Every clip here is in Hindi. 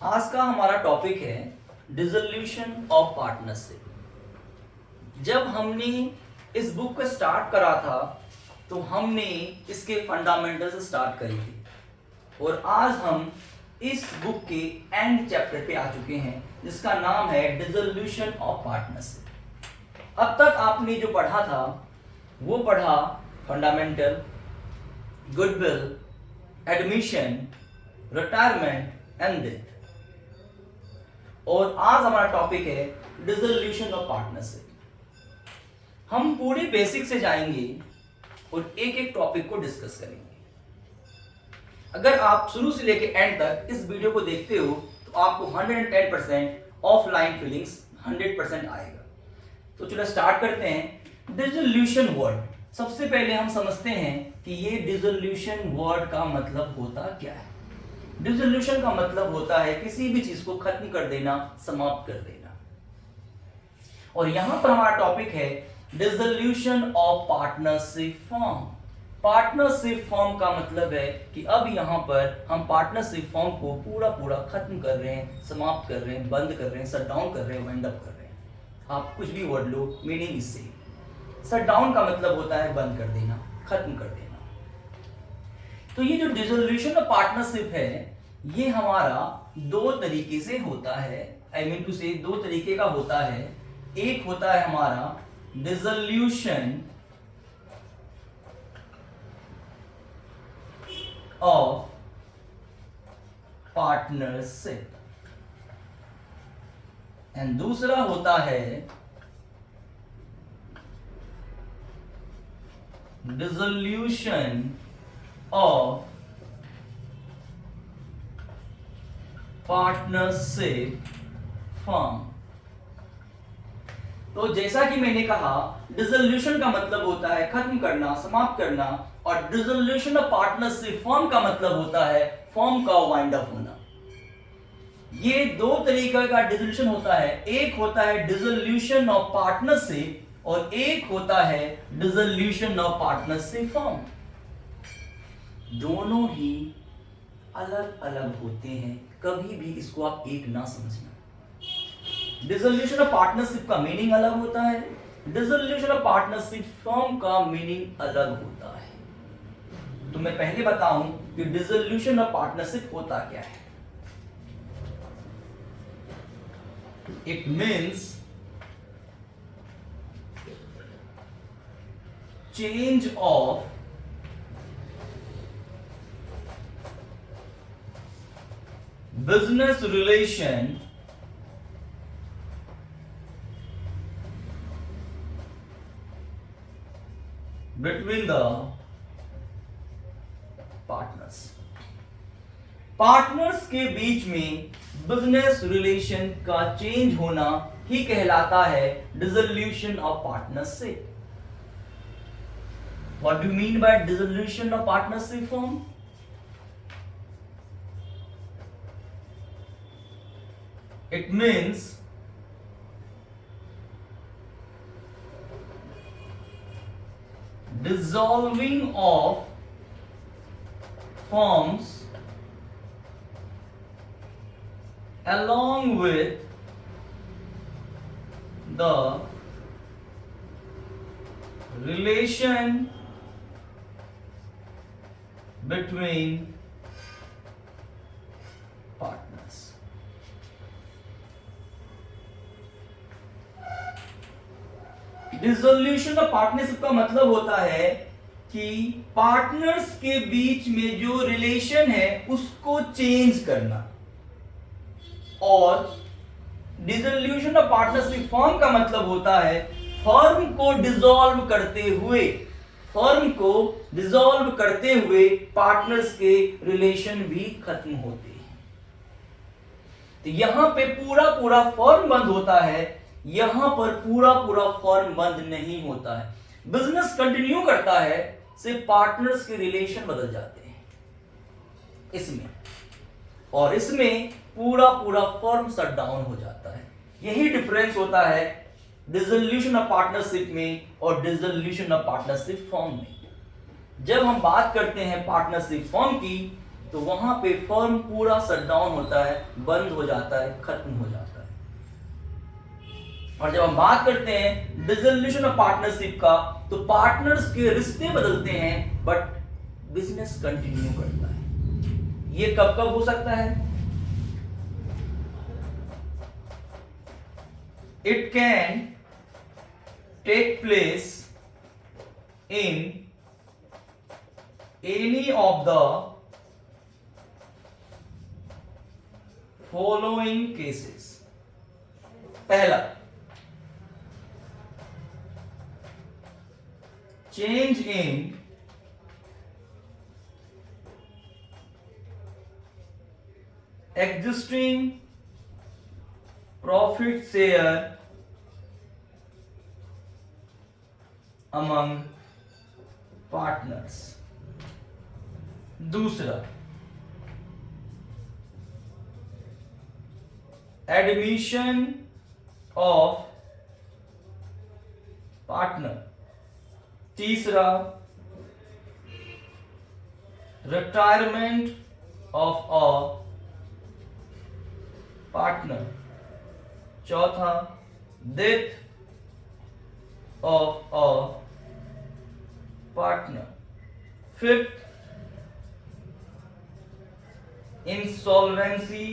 आज का हमारा टॉपिक है डिसोल्यूशन ऑफ पार्टनरशिप। जब हमने इस बुक को स्टार्ट करा था तो हमने इसके फंडामेंटल्स स्टार्ट करी थी और आज हम इस बुक के एंड चैप्टर पे आ चुके हैं जिसका नाम है डिसोल्यूशन ऑफ पार्टनरशिप। अब तक आपने जो पढ़ा था वो पढ़ा fundamental, goodwill, admission, retirement and death. और आज हमारा टॉपिक है डिसोल्यूशन ऑफ पार्टनरशिप। हम पूरे बेसिक से जाएंगे और एक एक टॉपिक को डिस्कस करेंगे। अगर आप शुरू से लेकर एंड तक इस वीडियो को देखते हो तो आपको 110% ऑफलाइन फीलिंग्स 100% आएगा। तो चलो स्टार्ट करते हैं। डिसोल्यूशन वर्ड, सबसे पहले हम समझते हैं कि ये डिसोल्यूशन वर्ड का मतलब होता क्या है। डिसोल्यूशन का मतलब होता है किसी भी चीज को खत्म कर देना, समाप्त कर देना। और यहां पर हमारा टॉपिक है dissolution of partnership form. Partnership form का मतलब है कि अब यहां पर हम पार्टनरशिप फॉर्म को पूरा खत्म कर रहे हैं, समाप्त कर रहे हैं, बंद कर रहे हैं, शट डाउन कर रहे हैं, वाइंड अप कर रहे हैं। आप कुछ भी वर्ड लो, मीनिंग इससे। शट डाउन का मतलब होता है बंद कर देना, खत्म कर देना। तो ये जो डिसोल्यूशन ऑफ पार्टनरशिप है ये हमारा दो तरीके से होता है। आई मीन टू से दो तरीके का होता है। एक होता है हमारा डिसोल्यूशन ऑफ पार्टनरशिप एंड दूसरा होता है डिसोल्यूशन ऑफ पार्टनरशिप फॉर्म। तो जैसा कि मैंने कहा डिसोल्यूशन का मतलब होता है खत्म करना, समाप्त करना, और डिसोल्यूशन ऑफ पार्टनरशिप फॉर्म का मतलब होता है फॉर्म का वाइंड अप होना। ये दो तरीके का डिसोल्यूशन होता है। एक होता है डिसोल्यूशन ऑफ पार्टनरशिप और एक होता है डिसोल्यूशन ऑफ पार्टनरशिप फॉर्म। दोनों ही अलग अलग होते हैं, कभी भी इसको आप एक ना समझना। डिसोल्यूशन ऑफ पार्टनरशिप का मीनिंग अलग होता है, डिसोल्यूशन ऑफ पार्टनरशिप फॉर्म का मीनिंग अलग होता है। तो मैं पहले बताऊं कि डिसोल्यूशन ऑफ पार्टनरशिप होता क्या है। It means change of business relation between the partners। Partners के बीच में बिजनेस रिलेशन का चेंज होना ही कहलाता है dissolution of partnership. What do you mean by dissolution of partnership form? It means dissolving of firms along with the relation between partners। Dissolution of partnership का मतलब होता है कि पार्टनर्स के बीच में जो रिलेशन है उसको चेंज करना। और डिसोल्यूशन ऑफ पार्टनरशिप फर्म का मतलब होता है फर्म को डिसॉल्व करते हुए पार्टनर्स के रिलेशन भी खत्म होते हैं। तो यहां पे पूरा फर्म बंद होता है, यहां पर पूरा फर्म बंद नहीं होता है। बिजनेस कंटिन्यू करता है, सिर्फ पार्टनर्स के रिलेशन बदल जाते हैं इसमें, और इसमें पूरा फर्म शट डाउन हो जाता है। यही डिफरेंस होता है डिसोल्यूशन ऑफ पार्टनरशिप में और डिसोल्यूशन ऑफ पार्टनरशिप फॉर्म में। जब हम बात करते हैं पार्टनरशिप फॉर्म की तो वहां पे फर्म पूरा शट डाउन होता है, बंद हो जाता है, खत्म हो जाता है। और जब हम बात करते हैं डिसोल्यूशन ऑफ पार्टनरशिप का, तो पार्टनर्स के रिश्ते बदलते हैं बट बिजनेस कंटिन्यू करता है। ये कब कब हो सकता है? It can take place in any of the following cases. पहला, change in existing profit share among partners। दूसरा, admission of partner। तीसरा, रिटायरमेंट ऑफ अ पार्टनर। चौथा, death of a partner. Fifth, insolvency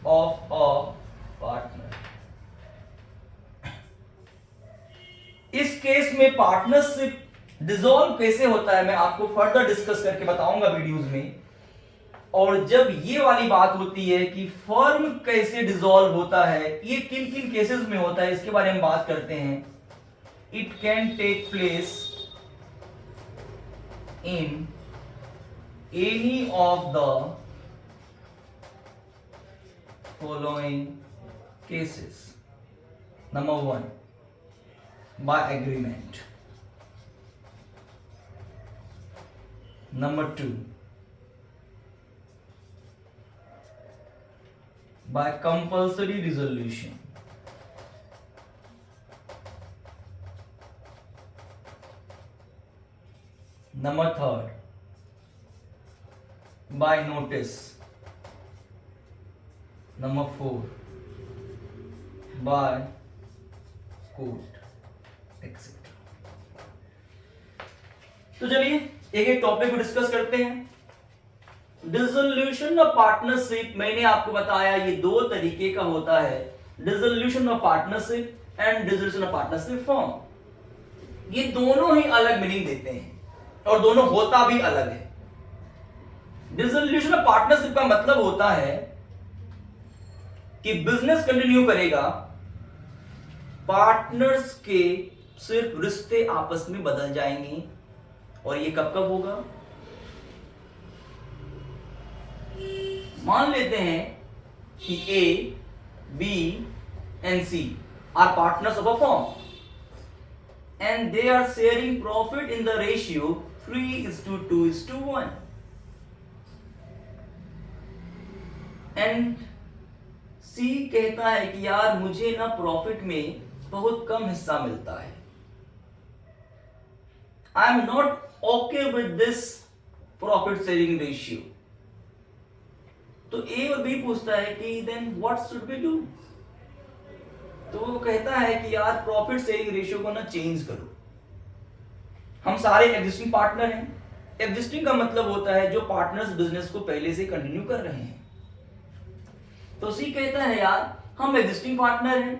of a partner. इस केस में पार्टनरशिप डिसॉल्व कैसे होता है मैं आपको फर्दर डिस्कस करके बताऊंगा वीडियोस में। और जब ये वाली बात होती है कि फर्म कैसे डिसॉल्व होता है, ये किन किन केसेस में होता है, इसके बारे में बात करते हैं। It can take place in any of the following cases. Number 1, by agreement। Number 2, by compulsory resolution। Number 3, by notice। Number 4, by court। तो चलिए एक एक टॉपिक को डिस्कस करते हैं। डिसोल्यूशन ऑफ पार्टनरशिप, मैंने आपको बताया ये दो तरीके का होता है, dissolution of partnership and dissolution of partnership form. ये दोनों ही अलग मीनिंग देते हैं और दोनों होता भी अलग है। डिसोल्यूशन ऑफ पार्टनरशिप का मतलब होता है कि बिजनेस कंटिन्यू करेगा, पार्टनर्स के सिर्फ रिश्ते आपस में बदल जाएंगे। और ये कब कब होगा? मान लेते हैं कि A, B and C are partners of a firm and they are sharing profit in the ratio 3:2:1 and C कहता है कि यार मुझे ना प्रॉफिट में बहुत कम हिस्सा मिलता है, I am not okay with this profit sharing ratio. तो ए और बी पूछता है कि then what should we do? तो वो कहता है कि यार प्रॉफिट शेयरिंग रेशियो को ना चेंज करो। हम सारे एग्जिस्टिंग पार्टनर हैं। एग्जिस्टिंग का मतलब होता है जो पार्टनर्स बिजनेस को पहले से कंटिन्यू कर रहे हैं। तो सी कहता है यार हम एग्जिस्टिंग पार्टनर हैं,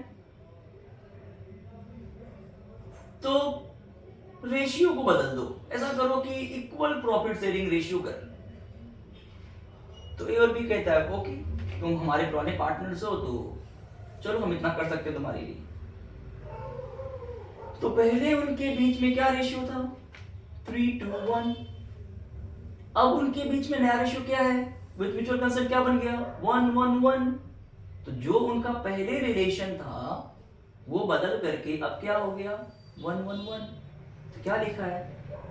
तो रेशियो को बदल दो, ऐसा करो कि इक्वल प्रॉफिट शेयरिंग रेशियो कर। तो ए और बी कहता है ओके, तुम हमारे पुराने पार्टनर्स हो तो चलो हम इतना कर सकते हैं तुम्हारे लिए। तो पहले उनके बीच में क्या रेशियो था? 3:1। अब उनके बीच में नया रेशियो क्या है? विद म्यूचुअल कंसेंट क्या बन गया? 1:1:1। तो जो उनका पहले रिलेशन था वो बदल करके अब क्या हो गया? 1:1:1। तो क्या लिखा है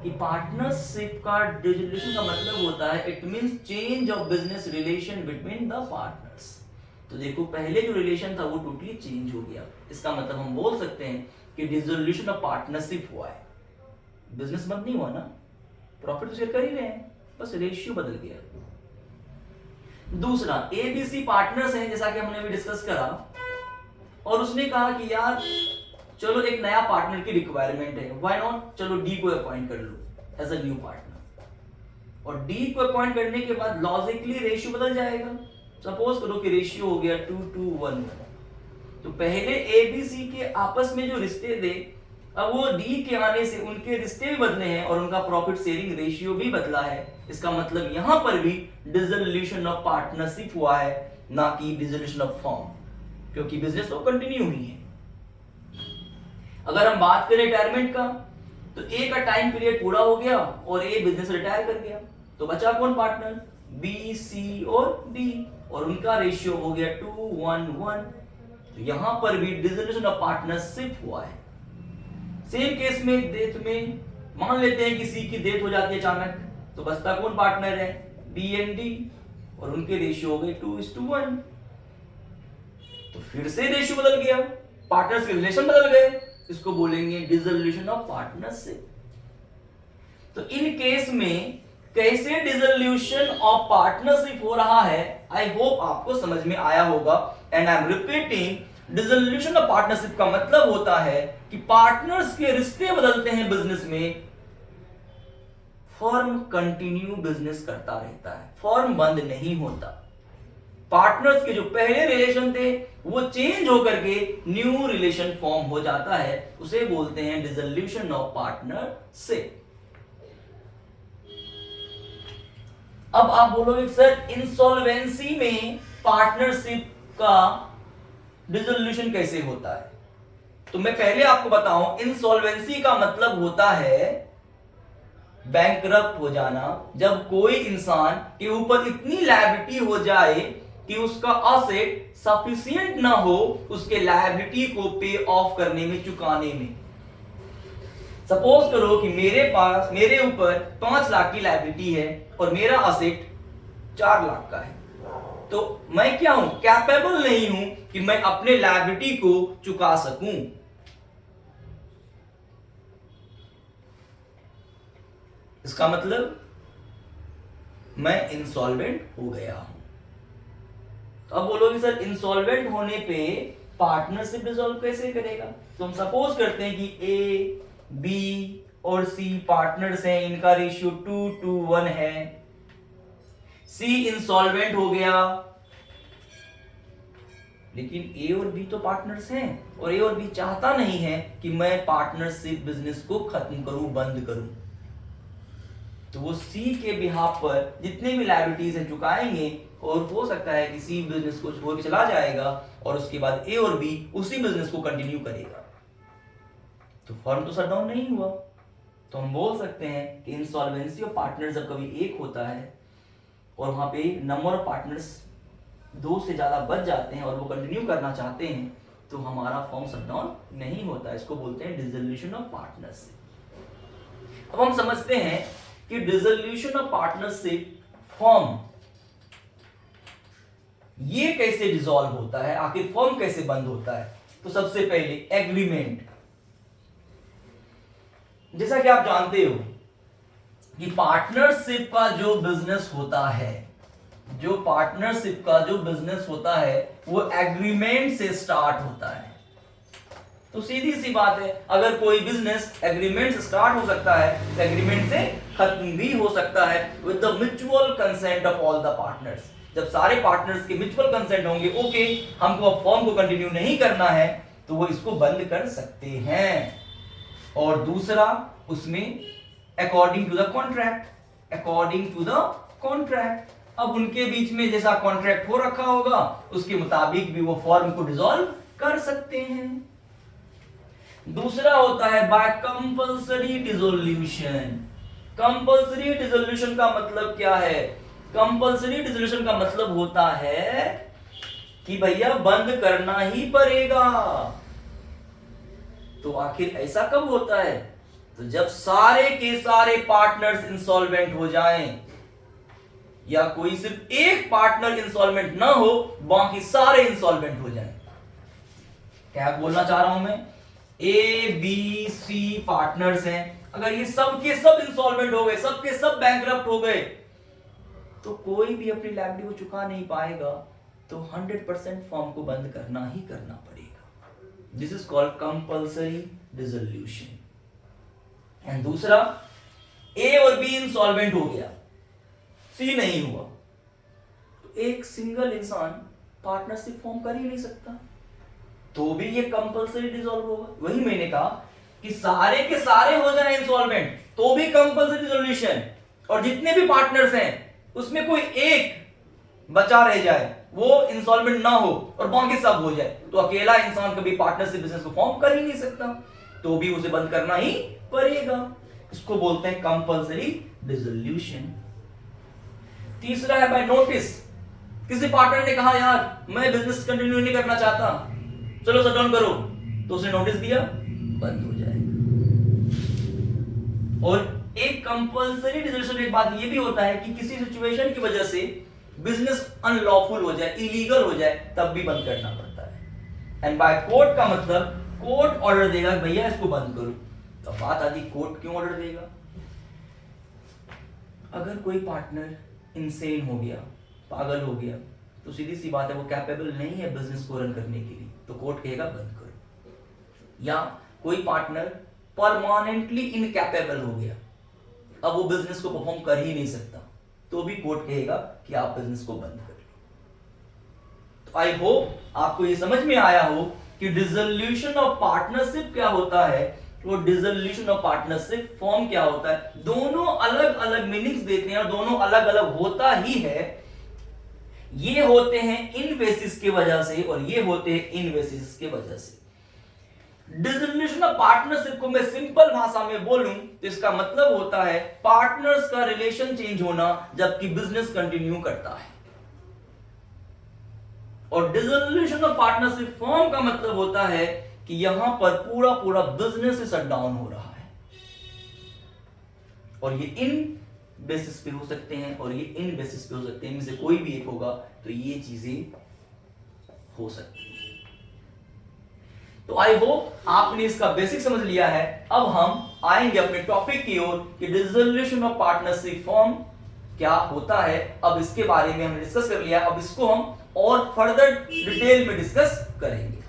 कि पार्टनरशिप का डिसोल्यूशन का मतलब होता है it means change of business relation between the partners. तो देखो पहले जो रिलेशन था वो टोटली चेंज हो गया। इसका मतलब हम बोल सकते हैं कि डिसोल्यूशन ऑफ पार्टनरशिप हुआ है। बिजनेस बंद नहीं हुआ ना, प्रॉफिट तो शेयर कर ही रहे हैं, बस रेशियो बदल गया। दूसरा, ABC पार्टनर्स हैं जैसा कि हमने अभी डिस्कस करा, और उसने कहा कि यार चलो एक नया पार्टनर की रिक्वायरमेंट है, व्हाई नॉट, चलो डी को अपॉइंट कर लो एज अ न्यू पार्टनर। और डी को अपॉइंट करने के बाद लॉजिकली रेशियो बदल जाएगा। सपोज करो कि रेशियो हो गया 2:1, तो पहले ABC के आपस में जो रिश्ते थे, अब वो डी के आने से उनके रिश्ते भी बदले हैं और उनका प्रॉफिट शेयरिंग रेशियो भी बदला है। इसका मतलब यहां पर भी डिसोल्यूशन ऑफ पार्टनरशिप हुआ है, ना कि डिसोल्यूशन ऑफ फर्म, क्योंकि बिजनेस तो कंटिन्यू हुई है। अगर हम बात करें रिटायरमेंट का, तो ए का टाइम पीरियड पूरा हो गया और ए बिजनेस रिटायर कर गया, तो बचा कौन पार्टनर, बी, सी और डी, और उनका रेशियो हो गया 2:1:1। तो यहां पर भी डिसोल्यूशन ऑफ पार्टनरशिप हुआ है। सेम केस में डेथ में मान लेते हैं कि सी की डेथ हो जाती है अचानक, तो बचता कौन पार्टनर है, बी एंड डी, और उनके रेशियो हो गए 2:1। तो फिर से रेशियो बदल गया, पार्टनर्स के रिलेशन बदल गए, इसको बोलेंगे डिसोल्यूशन ऑफ पार्टनरशिप। तो इन केस में कैसे डिसोल्यूशन ऑफ पार्टनरशिप हो रहा है, आई होप आपको समझ में आया होगा। And I am repeating, dissolution of partnership का मतलब होता है कि पार्टनर्स के रिश्ते बदलते हैं बिजनेस में, फर्म कंटिन्यू बिजनेस करता रहता है, फर्म बंद नहीं होता। पार्टनर्स के जो पहले रिलेशन थे वो चेंज होकर के न्यू रिलेशन फॉर्म हो जाता है, उसे बोलते हैं डिसोल्यूशन ऑफ पार्टनरशिप। अब आप बोलोगे सर इंसॉल्वेंसी में पार्टनरशिप का डिसोल्यूशन कैसे होता है, तो मैं पहले आपको बताऊं, इंसॉल्वेंसी का मतलब होता है बैंकरप्ट हो जाना, जब कोई इंसान के ऊपर इतनी लायबिलिटी हो जाए कि उसका असेट सफिशिएंट ना हो उसके लायबिलिटी को पे ऑफ करने में, चुकाने में। सपोज करो कि मेरे ऊपर 5 लाख की लायबिलिटी है और मेरा असेट 4 लाख का है, तो मैं क्या हूं, कैपेबल नहीं हूं कि मैं अपने लायबिलिटी को चुका सकूं। इसका मतलब मैं इंसॉल्वेंट हो गया हूं। तो अब बोलोगे सर इंसॉल्वेंट होने पे पार्टनरशिप डिसॉल्व कैसे करेगा, तो हम सपोज करते हैं कि ए, बी और सी पार्टनर्स हैं, इनका रेशियो 2:1 है। सी इंसॉल्वेंट हो गया, लेकिन ए और बी तो पार्टनर्स हैं और ए और बी चाहता नहीं है कि मैं पार्टनरशिप बिजनेस को खत्म करूं, बंद करूं, तो वो सी के बिहाफ पर जितने भी लायबिलिटीज हैं चुकाएंगे, और हो सकता है कि सी बिजनेस को छोड़ के चला जाएगा और उसके बाद ए और बी उसी बिजनेस को कंटिन्यू करेगा, तो फर्म तो शट डाउन नहीं हुआ। तो हम बोल सकते हैं कि इंसॉल्वेंसी ऑफ पार्टनर्स जब कभी एक होता है और वहां पे नंबर ऑफ पार्टनर्स 2 से ज्यादा बच जाते हैं और वो कंटिन्यू करना चाहते हैं, तो हमारा फर्म शट डाउन नहीं होता, इसको बोलते हैं डिसोल्यूशन ऑफ पार्टनरशिप। अब हम समझते हैं कि डिसोल्यूशन ऑफ पार्टनरशिप फर्म ये कैसे डिसॉल्व होता है, आखिर फर्म कैसे बंद होता है। तो सबसे पहले एग्रीमेंट, जैसा कि आप जानते हो कि पार्टनरशिप का जो बिजनेस होता है, जो पार्टनरशिप का जो बिजनेस होता है वो एग्रीमेंट से स्टार्ट होता है। तो सीधी सी बात है, अगर कोई बिजनेस एग्रीमेंट से स्टार्ट हो सकता है तो एग्रीमेंट से खत्म भी हो सकता है with the mutual consent of all the partners. जब सारे पार्टनर्स के म्यूचुअल कंसेंट होंगे, ओके हमको अब फर्म को कंटिन्यू नहीं करना है, तो वो इसको बंद कर सकते हैं। और दूसरा उसमें according to the contract, according to the contract, अब उनके बीच में जैसा कॉन्ट्रैक्ट हो रखा होगा उसके मुताबिक भी वो फर्म को डिसॉल्व कर सकते हैं। दूसरा होता है by compulsory dissolution. Compulsory dissolution का मतलब क्या है, कंपल्सरी डिसोल्यूशन का मतलब होता है कि भैया बंद करना ही पड़ेगा। तो आखिर ऐसा कब होता है, तो जब सारे के सारे पार्टनर्स इंसॉल्वेंट हो जाएं, या कोई सिर्फ एक पार्टनर इंसॉल्वेंट ना हो बाकी सारे इंसॉल्वेंट हो जाएं। क्या बोलना चाह रहा हूं मैं, ए बी सी पार्टनर्स हैं, अगर ये सब के सब इंसॉल्वेंट हो गए, सब के सब बैंकरप्ट हो गए, तो कोई भी अपनी लायबिलिटी को चुका नहीं पाएगा, तो 100% फॉर्म को बंद करना ही करना पड़ेगा। This is called compulsory dissolution. And दूसरा, ए और बी इंसॉल्वेंट हो गया, सी नहीं हुआ, तो एक सिंगल इंसान पार्टनरशिप फॉर्म कर ही नहीं सकता, तो भी ये कंपल्सरी डिसॉल्व होगा। वही मैंने कहा कि सारे के सारे हो जाए इंसॉल्वेंट तो भी कंपल्सरी डिसोल्यूशन, और जितने भी पार्टनर्स हैं उसमें कोई एक बचा रह जाए, वो इंसॉल्वेंट ना हो और बाकी सब हो जाए, तो अकेला इंसान कभी पार्टनरशिप बिजनेस को फॉर्म कर ही नहीं सकता, तो भी उसे बंद करना ही पड़ेगा। इसको बोलते हैं कंपल्सरी डिसोल्यूशन। तीसरा है बाय नोटिस। किसी पार्टनर ने कहा यार मैं बिजनेस कंटिन्यू नहीं करना चाहता, चलो शट डाउन करो, तो उसने नोटिस दिया, बंद हो जाएगा। और एक कंपल्सरी डिसोल्यूशन एक बात ये भी होता है कि किसी सिचुएशन की वजह से बिजनेस अनलॉफुल हो जाए, इलीगल हो जाए, तब भी बंद करना पड़ता है। एंड बाय कोर्ट का मतलब कोर्ट ऑर्डर देगा भैया इसको बंद करो, तो बात आती कोर्ट क्यों ऑर्डर देगा। अगर कोई पार्टनर इंसेन हो गया, पागल हो गया, तो सीधी सी बात है वो कैपेबल नहीं है बिजनेस को रन करने के लिए, तो कोर्ट कहेगा बंद करो। या कोई पार्टनर परमानेंटली इनकैपेबल हो गया, अब वो बिजनेस को परफॉर्म कर ही नहीं सकता, तो भी कोर्ट कहेगा कि आप बिजनेस को बंद कर लो। तो आई होप आपको ये समझ में आया हो कि डिसोल्यूशन ऑफ पार्टनरशिप क्या होता है, वो डिसोल्यूशन ऑफ पार्टनरशिप फॉर्म क्या होता है। दोनों अलग अलग मीनिंग्स देते हैं और दोनों अलग अलग होता ही है। ये होते हैं इन बेसिस की वजह से और ये होते हैं इन बेसिस की वजह से। डिसोल्यूशन ऑफ पार्टनरशिप को मैं सिंपल भाषा में बोलूं तो इसका मतलब होता है पार्टनर्स का रिलेशन चेंज होना जबकि बिजनेस कंटिन्यू करता है। और डिसोल्यूशन ऑफ पार्टनरशिप फॉर्म का मतलब होता है कि यहां पर पूरा पूरा बिजनेस शट डाउन हो रहा है, और ये इन बेसिस पे हो सकते हैं और ये इन बेसिस पे हो सकते हैं, इनमें से कोई भी एक होगा तो ये चीजें हो सकती हैं। तो आई होप आपने इसका बेसिक समझ लिया है। अब हम आएंगे अपने टॉपिक की ओर कि डिसोल्यूशन ऑफ पार्टनरशिप फॉर्म क्या होता है। अब इसके बारे में हमने डिस्कस कर लिया, अब इसको हम और फर्दर डिटेल में डिस्कस करेंगे।